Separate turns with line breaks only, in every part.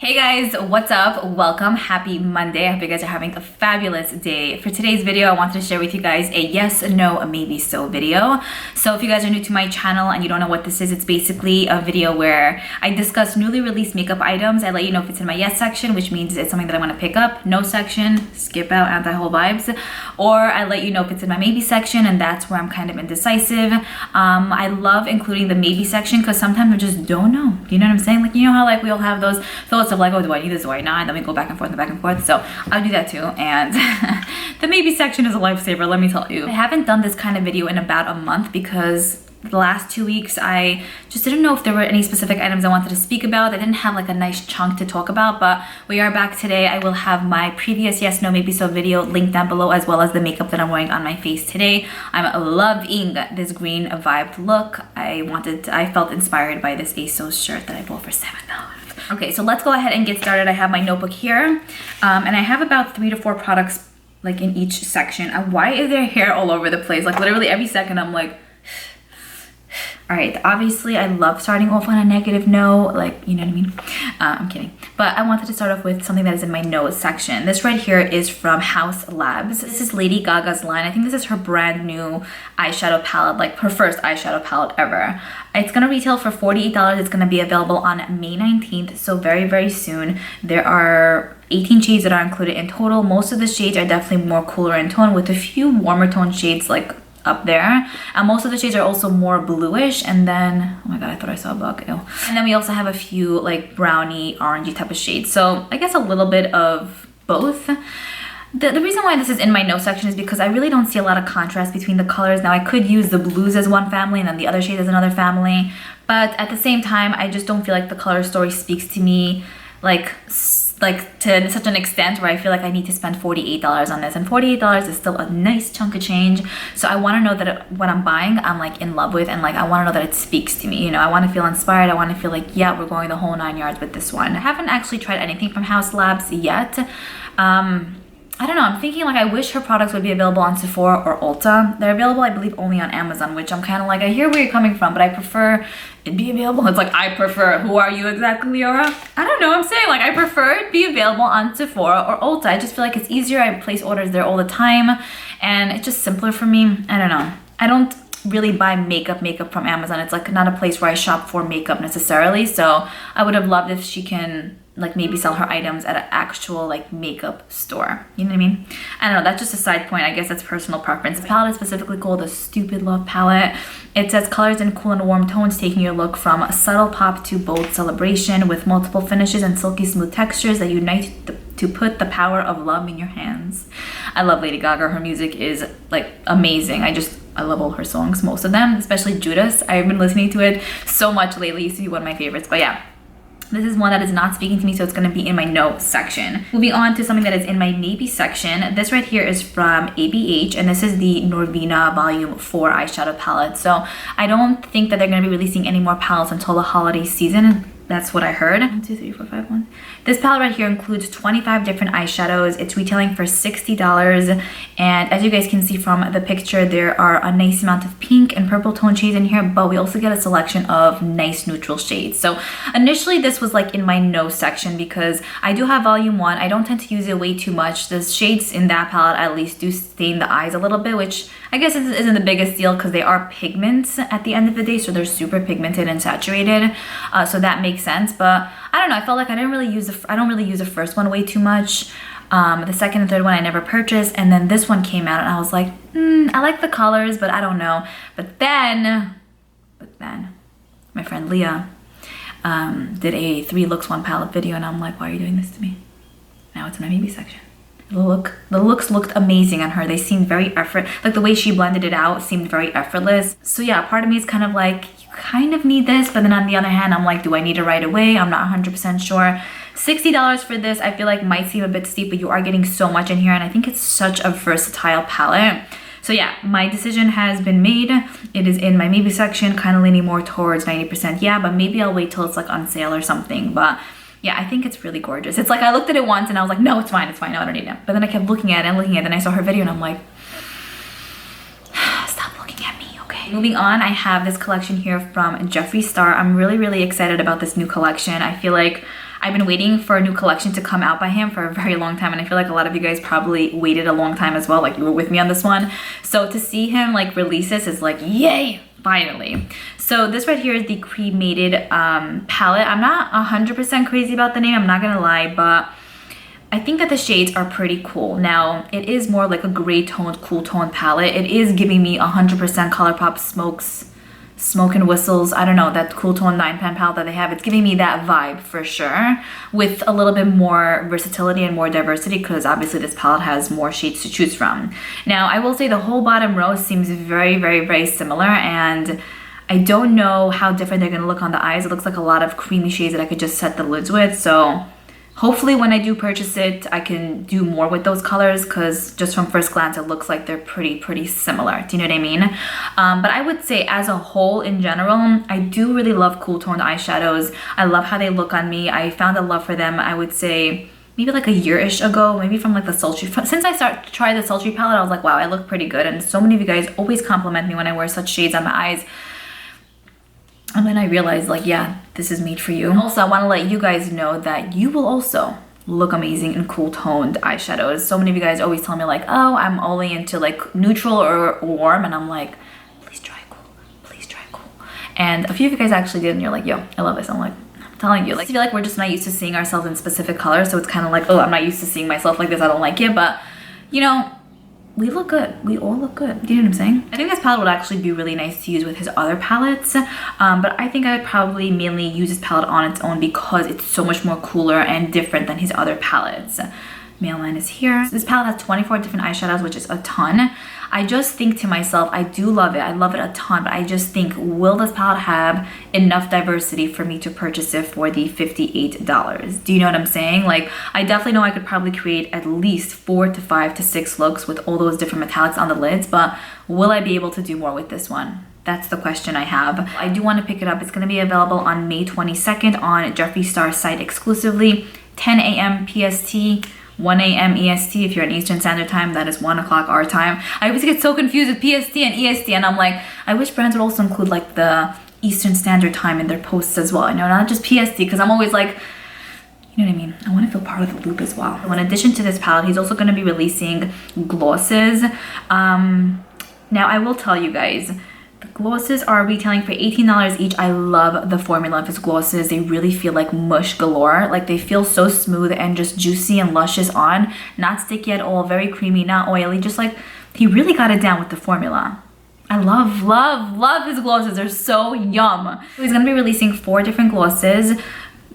Hey guys, what's up? Welcome. Happy Monday. I hope you guys are having a fabulous day. For today's video, I wanted to share with you guys a yes, no, a maybe so video. So if you guys are new to my channel and you don't know what this is, it's basically a video where I discuss newly released makeup items. I let you know if it's in my yes section, which means it's something that I want to pick up. No section, skip out anti-haul vibes. Or I let you know if it's in my maybe section, and that's where I'm kind of indecisive. I love including the maybe section because sometimes I just don't know. You know what I'm saying? Like, you know how like we all have those thoughts of like, oh, do I need this, do I not? And then we go back and forth and back and forth. So I'll do that too. And the maybe section is a lifesaver, let me tell you. I haven't done this kind of video in about a month because the last 2 weeks I just didn't know if there were any specific items I wanted to speak about. I didn't have like a nice chunk to talk about, but we are back today. I will have my previous yes, no, maybe so video linked down below, as well as the makeup that I'm wearing on my face today. I'm loving this green vibed look. I felt inspired by this ASOS shirt that I bought for $7. Okay, so let's go ahead and get started. I have my notebook here, and I have about 3 to 4 products like in each section. Why is there hair all over the place? Like literally every second I'm like, all right, obviously I love starting off on a negative note, like, you know what I mean? I'm kidding. But I wanted to start off with something that is in my nose section. This right here is from Haus Labs. This is Lady Gaga's line. I think this is her brand new eyeshadow palette, like her first eyeshadow palette ever. It's gonna retail for $48. It's gonna be available on May 19th, so very, very soon. There are 18 shades that are included in total. Most of the shades are definitely more cooler in tone, with a few warmer tone shades like up there, and most of the shades are also more bluish. And then, oh my god, I thought I saw a bug. Ew. And then we also have a few like brownie orangey type of shades, so I guess a little bit of both. The reason why this is in my nose section is because I really don't see a lot of contrast between the colors. Now I could use the blues as one family and then the other shade as another family, but at the same time I just don't feel like the color story speaks to me like to such an extent where I feel like I need to spend $48 on this, and $48 is still a nice chunk of change. So I want to know that what I'm buying I'm like in love with, and like I want to know that it speaks to me. You know, I want to feel inspired. I want to feel like, yeah, we're going the whole 9 yards with this one. I haven't actually tried anything from Haus Labs yet. I don't know, I'm thinking like I wish her products would be available on Sephora or Ulta. They're available, I believe, only on Amazon, which I'm kind of like, I hear where you're coming from, but I prefer it be available. It's like, I prefer, who are you exactly, Liora? I don't know, I'm saying like I prefer it be available on Sephora or Ulta. I just feel like it's easier. I place orders there all the time and it's just simpler for me. I don't know. I don't really buy makeup from Amazon. It's like not a place where I shop for makeup necessarily. So I would have loved if she can like maybe sell her items at an actual like makeup store. You know what I mean? I don't know, that's just a side point. I guess that's personal preference. The palette is specifically called the Stupid Love palette. It says colors in cool and warm tones, taking your look from a subtle pop to bold celebration, with multiple finishes and silky smooth textures that unite to put the power of love in your hands. I love Lady Gaga. Her music is like amazing. I love all her songs, most of them, especially Judas. I've been listening to it so much lately. It used to be one of my favorites, but yeah. This is one that is not speaking to me, so it's going to be in my no section. Moving on to something that is in my maybe section. This right here is from ABH, and this is the Norvina Volume 4 eyeshadow palette. So I don't think that they're going to be releasing any more palettes until the holiday season. That's what I heard. 1, 2, 3, 4, 5, 1. This palette right here includes 25 different eyeshadows. It's retailing for $60. And as you guys can see from the picture, there are a nice amount of pink and purple tone shades in here, but we also get a selection of nice neutral shades. So initially this was like in my no section because I do have volume 1. I don't tend to use it way too much. The shades in that palette at least do stain the eyes a little bit, which I guess isn't the biggest deal because they are pigments at the end of the day, so they're super pigmented and saturated. So that makes sense, but I don't know, I felt like I don't really use the first one way too much. The second and third one I never purchased, and then this one came out and I was like, I like the colors, but I don't know. But then my friend Leah did a 3 looks 1 palette video, and I'm like, why are you doing this to me? Now it's in my maybe section. The looks looked amazing on her. They seemed very like the way she blended it out seemed very effortless. So yeah, part of me is kind of like, you kind of need this, but then on the other hand, I'm like, do I need it right away? I'm not 100% sure. $60 for this, I feel like might seem a bit steep, but you are getting so much in here, and I think it's such a versatile palette. So yeah, my decision has been made. It is in my maybe section, kind of leaning more towards 90% yeah, but maybe I'll wait till it's like on sale or something. But yeah, I think it's really gorgeous. It's like I looked at it once and I was like, no, it's fine, no, I don't need it. But then I kept looking at it and looking at it, and I saw her video and I'm like, stop looking at me, okay? Moving on, I have this collection here from Jeffree Star. I'm really, really excited about this new collection. I feel like I've been waiting for a new collection to come out by him for a very long time, and I feel like a lot of you guys probably waited a long time as well, like you were with me on this one. So to see him like release this is like, yay, finally. So this right here is the Cremated palette. I'm not 100% crazy about the name, I'm not gonna lie, but I think that the shades are pretty cool. Now, it is more like a gray toned, cool toned palette. It is giving me 100% ColourPop Smoke and Whistles. I don't know, that cool tone 9-pan palette that they have. It's giving me that vibe for sure, with a little bit more versatility and more diversity, because obviously this palette has more shades to choose from. Now, I will say the whole bottom row seems very, very, very similar, and I don't know how different they're gonna look on the eyes. It looks like a lot of creamy shades that I could just set the lids with, so hopefully when I do purchase it, I can do more with those colors, because just from first glance, it looks like they're pretty similar. Do you know what I mean? But I would say as a whole, in general, I do really love cool toned eyeshadows. I love how they look on me. I found a love for them, I would say, maybe like a year-ish ago, maybe from like the sultry. Since I tried the sultry palette, I was like, wow, I look pretty good. And so many of you guys always compliment me when I wear such shades on my eyes. And then I realized, like, yeah, this is made for you. Also, I want to let you guys know that you will also look amazing in cool toned eyeshadows. So many of you guys always tell me like, oh, I'm only into like neutral or warm, and I'm like, please try cool, please try cool. And a few of you guys actually did, and you're like, yo, I love this. I'm like, I'm telling you, like, I feel like we're just not used to seeing ourselves in specific colors, so it's kind of like, oh, I'm not used to seeing myself like this, I don't like it, but you know, we look good. We all look good. Do you know what I'm saying? I think this palette would actually be really nice to use with his other palettes, but I think I would probably mainly use this palette on its own because it's so much more cooler and different than his other palettes. Mailman is here. So this palette has 24 different eyeshadows, which is a ton. I just think to myself, I do love it. I love it a ton, but I just think, will this palette have enough diversity for me to purchase it for the $58? Do you know what I'm saying? Like, I definitely know I could probably create at least 4 to 5 to 6 looks with all those different metallics on the lids, but will I be able to do more with this one? That's the question I have. I do want to pick it up. It's going to be available on May 22nd on Jeffree Star's site exclusively, 10 a.m. PST. 1 a.m. EST. If you're in Eastern Standard Time, that is 1 o'clock our time. I always get so confused with PST and EST, and I'm like, I wish brands would also include like the Eastern Standard Time in their posts as well. You know, not just PST, because I'm always like, you know what I mean? I want to feel part of the loop as well. So in addition to this palette, he's also going to be releasing glosses. Now, I will tell you guys, the glosses are retailing for $18 each. I love the formula of his glosses. They really feel like mush galore. Like, they feel so smooth and just juicy and luscious on. Not sticky at all, very creamy, not oily. Just like, he really got it down with the formula. I love his glosses. They're so yum. So he's gonna be releasing 4 different glosses.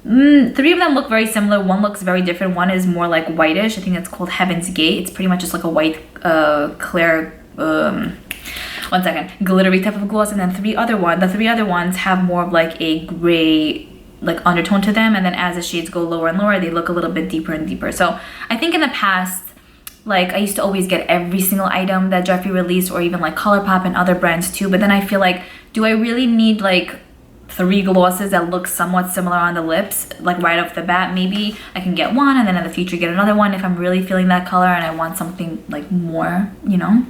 3 of them look very similar. One looks very different. One is more like whitish. I think it's called Heaven's Gate. It's pretty much just like a white, clear, one second, glittery type of gloss. And then the 3 other ones have more of like a gray like undertone to them, and then as the shades go lower and lower, they look a little bit deeper and deeper. So I think in the past, like, I used to always get every single item that Jeffree released, or even like ColourPop and other brands too, but then I feel like, do I really need like 3 glosses that look somewhat similar on the lips, like right off the bat? Maybe I can get one and then in the future get another one if I'm really feeling that color and I want something like more, you know.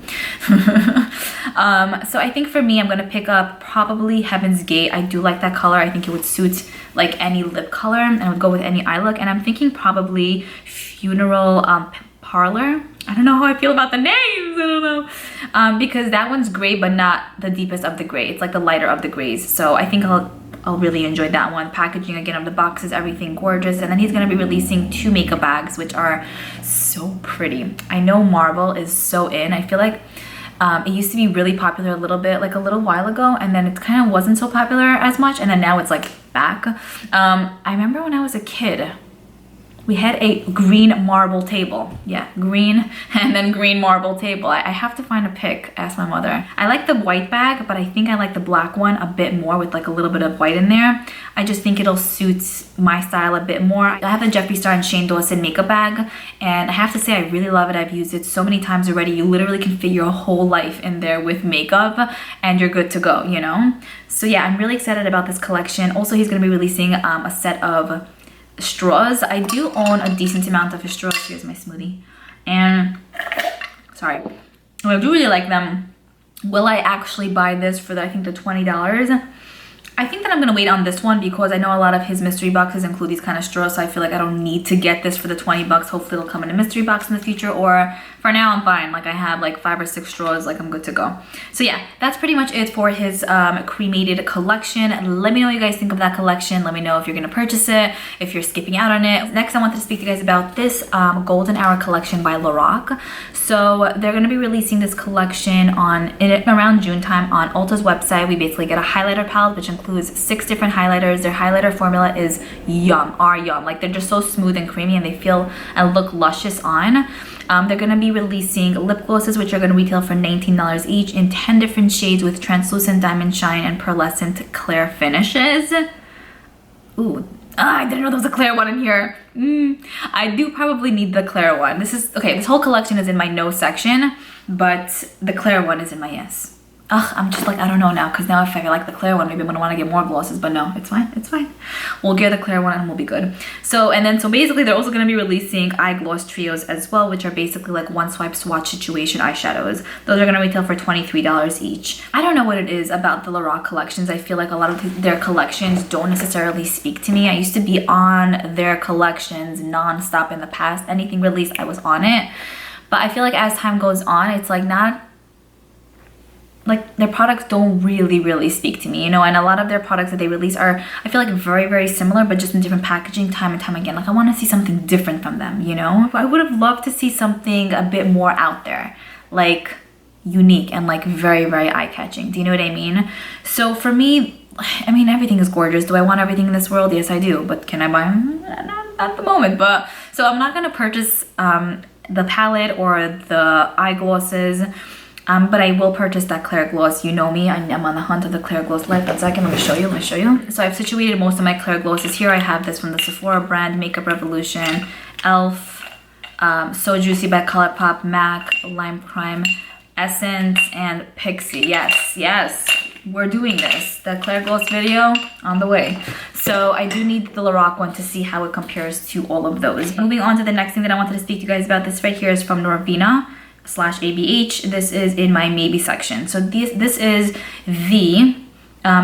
So I think for me, I'm gonna pick up probably Heaven's Gate. I do like that color. I think it would suit like any lip color and it would go with any eye look. And I'm thinking probably Funeral Parlor. I don't know how I feel about the names, I don't know. Because that one's gray, but not the deepest of the gray. It's like the lighter of the grays. So I think I'll really enjoy that one. Packaging again of the boxes, everything gorgeous. And then he's gonna be releasing 2 makeup bags, which are so pretty. I know marble is so in. I feel like it used to be really popular a little bit, like a little while ago, and then it kind of wasn't so popular as much, and then now it's like back. I remember when I was a kid, we had a green marble table. Yeah, green and then green marble table. I have to find a pic, ask my mother. I like the white bag, but I think I like the black one a bit more with like a little bit of white in there. I just think it'll suit my style a bit more. I have the Jeffree Star and Shane Dawson makeup bag, and I have to say I really love it. I've used it so many times already. You literally can fit your whole life in there with makeup and you're good to go, you know? So yeah, I'm really excited about this collection. Also, he's gonna be releasing a set of straws. I do own a decent amount of his straws. Here's my smoothie. And sorry, I do really like them. Will I actually buy this for I think the $20? I think that I'm gonna wait on this one because I know a lot of his mystery boxes include these kind of straws, so I feel like I don't need to get this for the 20 bucks. Hopefully it'll come in a mystery box in the future, or for now I'm fine. Like I have like 5 or 6 straws, like I'm good to go. So yeah, that's pretty much it for his cremated collection. Let me know what you guys think of that collection. Let me know if you're gonna purchase it, if you're skipping out on it. Next, I wanted to speak to you guys about this Golden Hour collection by Lorac. So they're gonna be releasing this collection around June time on Ulta's website. We basically get a highlighter palette, which includes 6 different highlighters. Their highlighter formula is yum. Like they're just so smooth and creamy, and they feel and look luscious on. They're going to be releasing lip glosses, which are going to retail for $19 each in 10 different shades with translucent diamond shine and pearlescent clear finishes. Ooh, I didn't know there was a clear one in here. I do probably need the clear one. This whole collection is in my no section, but the clear one is in my yes. Ugh, I'm just like, I don't know now, because now if I like the clear one, maybe I'm gonna want to get more glosses, but no, it's fine. We'll get the clear one and we'll be good. So basically they're also gonna be releasing eye gloss trios as well, which are basically like one swipe swatch situation eyeshadows. Those are gonna retail for $23 each. I don't know what it is about the Lorac collections. I feel like a lot of their collections don't necessarily speak to me. I used to be on their collections non-stop in the past. Anything released, I was on it. But I feel like as time goes on, it's like their products don't really speak to me, you know, and a lot of their products that they release are, I feel like, very similar, but just in different packaging time and time again. Like I want to see something different from them, you know. I would have loved to see something a bit more out there, like unique and like very eye-catching. Do you know what I mean? So for me, I mean, everything is gorgeous. Do I want everything in this world? Yes, I do. But can I buy them? Not at the moment. But so I'm not gonna purchase the palette or the eye glosses. But I will purchase that clear gloss. You know me, I'm on the hunt of the clear gloss life. 1 second, let me show you. So I've situated most of my clear glosses here. I have this from the Sephora brand, Makeup Revolution, e.l.f., So Juicy by ColourPop, MAC, Lime Crime, Essence, and Pixie. Yes, we're doing this. The clear gloss video on the way. So I do need the Lorac one to see how it compares to all of those. Moving on to the next thing that I wanted to speak to you guys about. This right here is from Norvina / ABH. This is in my maybe section. So this is the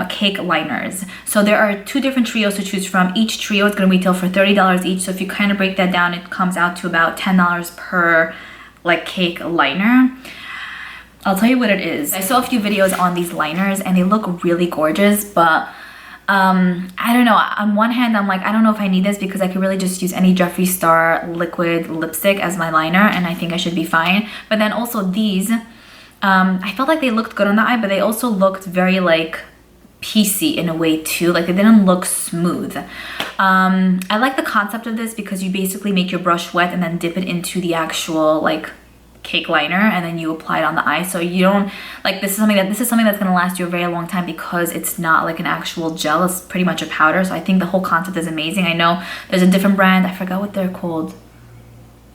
cake liners. So there are 2 different trios to choose from. Each trio is going to retail for $30 each. So if you kind of break that down, it comes out to about $10 per like cake liner. I'll tell you what it is. I saw a few videos on these liners and they look really gorgeous, but I don't know. On one hand, I'm like, I don't know if I need this because I could really just use any Jeffree Star liquid lipstick as my liner and I think I should be fine. But then also these, I felt like they looked good on the eye, but they also looked very like piecey in a way too. Like they didn't look smooth. I like the concept of this because you basically make your brush wet and then dip it into the actual like cake liner and then you apply it on the eye, so you don't like this is something that's going to last you a very long time because it's not like an actual gel. It's pretty much a powder. So I think the whole concept is amazing. I know there's a different brand, I forgot what they're called,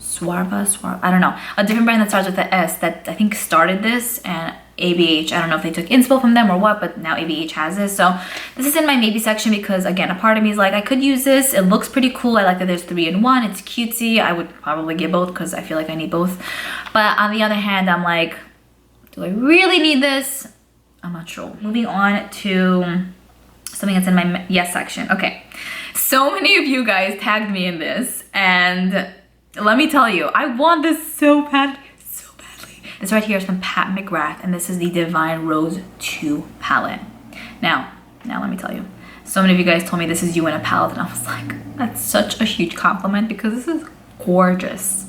Swarva, I don't know, a different brand that starts with the S that I think started this, and ABH, I don't know if they took inspo from them or what, but now ABH has this. So this is in my maybe section because again, a part of me is like, I could use this. It looks pretty cool. I like that there's 3 in 1. It's cutesy. I would probably get both because I feel like I need both. But on the other hand, I'm like, do I really need this? I'm not sure. Moving on to something that's in my yes section. Okay, so many of you guys tagged me in this and let me tell you, I want this so badly. This right here is from Mcgrath, and this is the Divine Rose 2 palette. Now let me tell you, so many of you guys told me this is you in a palette, and I was like, that's such a huge compliment because this is gorgeous.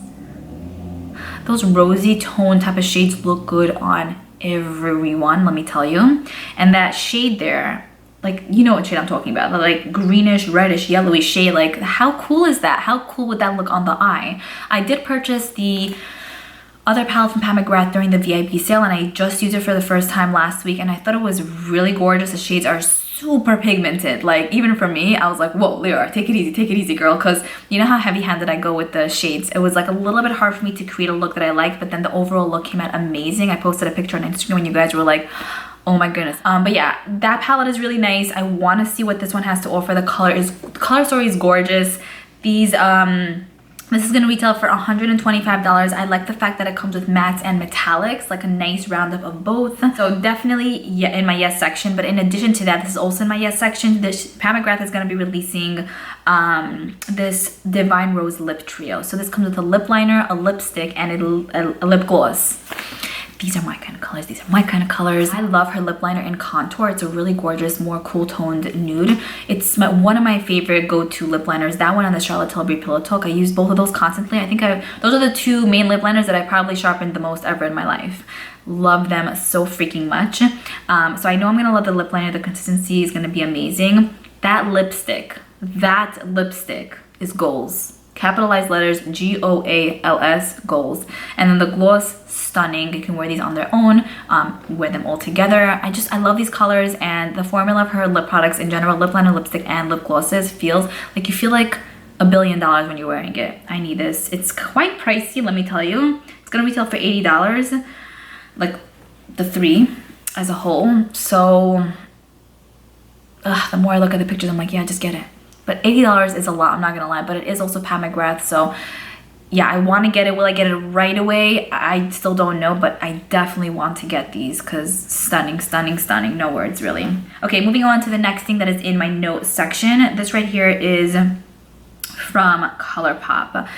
Those rosy tone type of shades look good on everyone, let me tell you. And that shade there, like, you know what shade I'm talking about, the like greenish, reddish, yellowy shade, like how cool is that? How cool would that look on the eye? I did purchase the other palette from Mcgrath during the VIP sale and I just used it for the first time last week and I thought it was really gorgeous. The shades are super pigmented. Like even for me, I was like, whoa, Liora, take it easy girl, because you know how heavy-handed I go with the shades. It was like a little bit hard for me to create a look that I liked, but then the overall look came out amazing. I posted a picture on Instagram and you guys were like, oh my goodness. But yeah, that palette is really nice. I want to see what this one has to offer. The color story is gorgeous. These This is going to retail for $125. I like the fact that it comes with mattes and metallics, like a nice roundup of both. So definitely in my yes section. But in addition to that, this is also in my yes section. Mcgrath is going to be releasing this Divine Rose Lip Trio. So this comes with a lip liner, a lipstick, and a lip gloss. These are my kind of colors. These are my kind of colors. I love her lip liner in contour. It's a really gorgeous, more cool toned nude. It's one of my favorite go-to lip liners. That one and the Charlotte Tilbury Pillow Talk. I use both of those constantly. I think those are the two main lip liners that I probably sharpened the most ever in my life. Love them so freaking much. So I know I'm gonna love the lip liner. The consistency is gonna be amazing. That lipstick is goals. Capitalized letters, G-O-A-L-S, goals. And then the gloss, stunning. You can wear these on their own, wear them all together. I love these colors, and the formula of her lip products in general, lip liner, lipstick, and lip glosses, feels like you feel like $1 billion when you're wearing it. I need this. It's quite pricey, let me tell you. It's gonna retail for $80, like the three as a whole. So the more I look at the pictures, I'm like, yeah, just get it. But $80 is a lot, I'm not gonna lie, but it is also Mcgrath, so yeah, I want to get it. Will I get it right away? I still don't know, but I definitely want to get these because stunning, stunning, stunning. No words, really. Okay, moving on to the next thing that is in my note section. This right here is from ColourPop.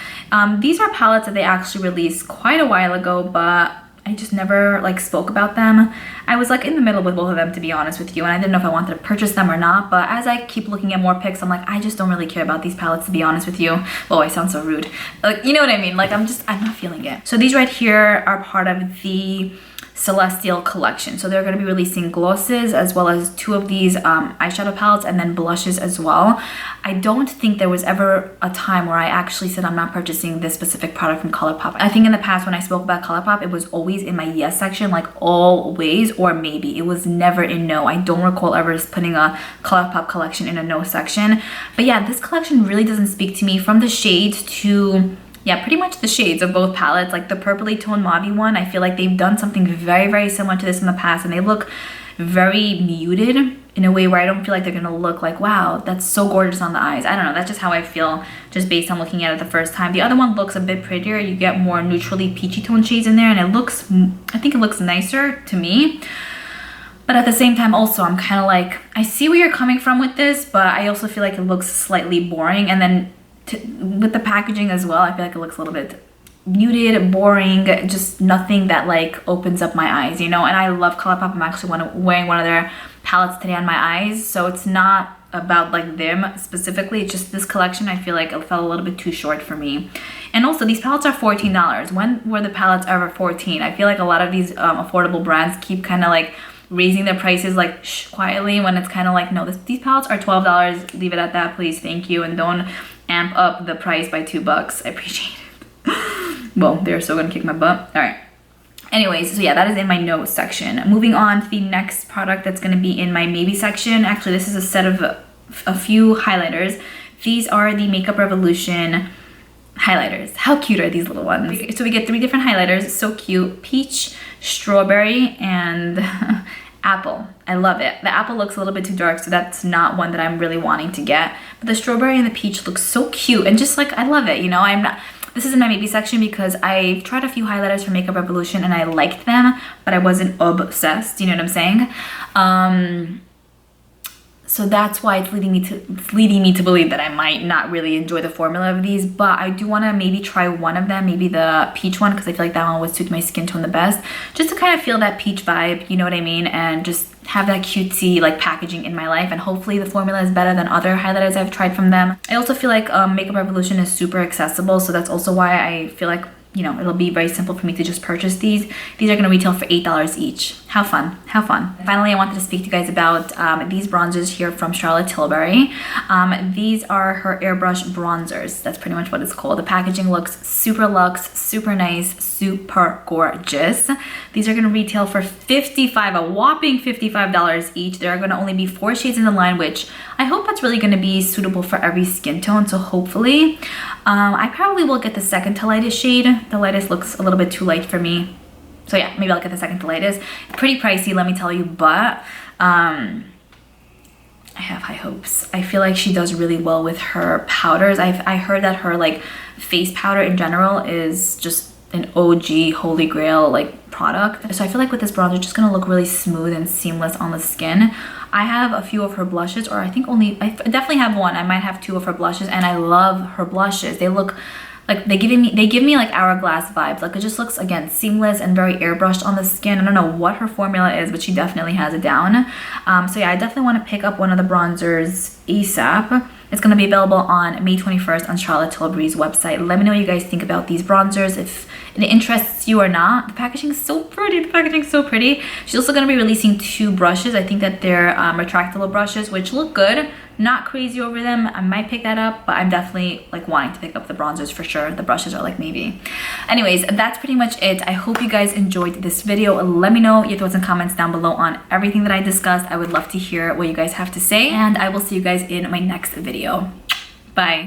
These are palettes that they actually released quite a while ago, but I just never like spoke about them. I was like in the middle with both of them, to be honest with you, and I didn't know if I wanted to purchase them or not. But as I keep looking at more pics, I'm like, I just don't really care about these palettes, to be honest with you. Oh, I sound so rude. Like, you know what I mean? Like, I'm not feeling it. So these right here are part of the Celestial collection. So they're going to be releasing glosses as well as 2 of these eyeshadow palettes and then blushes as well. I don't think there was ever a time where I actually said I'm not purchasing this specific product from ColourPop. I think in the past when I spoke about ColourPop, it was always in my yes section, like always, or maybe. It was never in no. I don't recall ever just putting a ColourPop collection in a no section. But yeah, this collection really doesn't speak to me. From the shades to, yeah, pretty much the shades of both palettes. Like the purpley toned mauve one, I feel like they've done something very, very similar to this in the past, and they look very muted in a way where I don't feel like they're gonna look like, wow, that's so gorgeous on the eyes. I don't know, that's just how I feel just based on looking at it the first time. The other one looks a bit prettier. You get more neutrally peachy tone shades in there, and it looks, I think it looks nicer to me. But at the same time also, I'm kind of like, I see where you're coming from with this, but I also feel like it looks slightly boring. And then with the packaging as well, I feel like it looks a little bit muted, boring, just nothing that like opens up my eyes, you know. And I love ColourPop. I'm actually wearing one of their palettes today on my eyes, so it's not about like them specifically. It's just this collection, I feel like it fell a little bit too short for me. And also these palettes are $14. When were the palettes ever $14? I feel like a lot of these affordable brands keep kind of like raising their prices like quietly, when it's kind of like, no, these palettes are $12. Leave it at that, please, thank you, and don't amp up the price by $2. I appreciate it. Well, they're still gonna kick my butt. All right. Anyways, so yeah, that is in my notes section. Moving on to the next product that's gonna be in my maybe section. Actually, this is a set of a few highlighters. These are the Makeup Revolution highlighters. How cute are these little ones? So we get 3 different highlighters. It's so cute. Peach, strawberry, and apple. I love it. The apple looks a little bit too dark, so that's not one that I'm really wanting to get. But the strawberry and the peach look so cute, and just like, I love it, you know. This is in my maybe section because I tried a few highlighters from Makeup Revolution and I liked them, but I wasn't obsessed, you know what I'm saying? So that's why it's leading me to believe that I might not really enjoy the formula of these, but I do want to maybe try one of them, maybe the peach one, because I feel like that one would suit my skin tone the best, just to kind of feel that peach vibe, you know what I mean, and just have that cutesy like packaging in my life. And hopefully the formula is better than other highlighters I've tried from them. I also feel like Makeup Revolution is super accessible, so that's also why I feel like, you know, it'll be very simple for me to just purchase these. These are going to retail for $8 each. How fun, how fun. Finally, I wanted to speak to you guys about these bronzers here from Charlotte Tilbury. These are her airbrush bronzers. That's pretty much what it's called. The packaging looks super luxe, super nice, super gorgeous. These are going to retail for a whopping $55 each. There are going to only be 4 shades in the line, which I hope that's really going to be suitable for every skin tone, so hopefully. I probably will get the second to lightest shade. The lightest looks a little bit too light for me. So yeah, maybe I'll get the second to lightest. Pretty pricey, let me tell you, but I I have high hopes. I feel like she does really well with her powders. I heard that her like face powder in general is just an OG holy grail like product. So I feel like with this bronzer, it's just gonna look really smooth and seamless on the skin. I have a few of her blushes, or I definitely have one. I might have two of her blushes, and I love her blushes. They look like they give me like hourglass vibes. Like it just looks, again, seamless and very airbrushed on the skin. I don't know what her formula is, but she definitely has it down. So yeah, I definitely want to pick up one of the bronzers ASAP. It's going to be available on May 21st on Charlotte Tilbury's website. Let me know what you guys think about these bronzers, if it interests you or not. The packaging is so pretty. The packaging is so pretty. She's also going to be releasing two brushes. I think that they're retractable brushes, which look good. Not crazy over them. I might pick that up, but I'm definitely like wanting to pick up the bronzers for sure. The brushes are like maybe. Anyways, that's pretty much it. I hope you guys enjoyed this video. Let me know your thoughts and comments down below on everything that I discussed. I would love to hear what you guys have to say, and I will see you guys in my next video. Bye.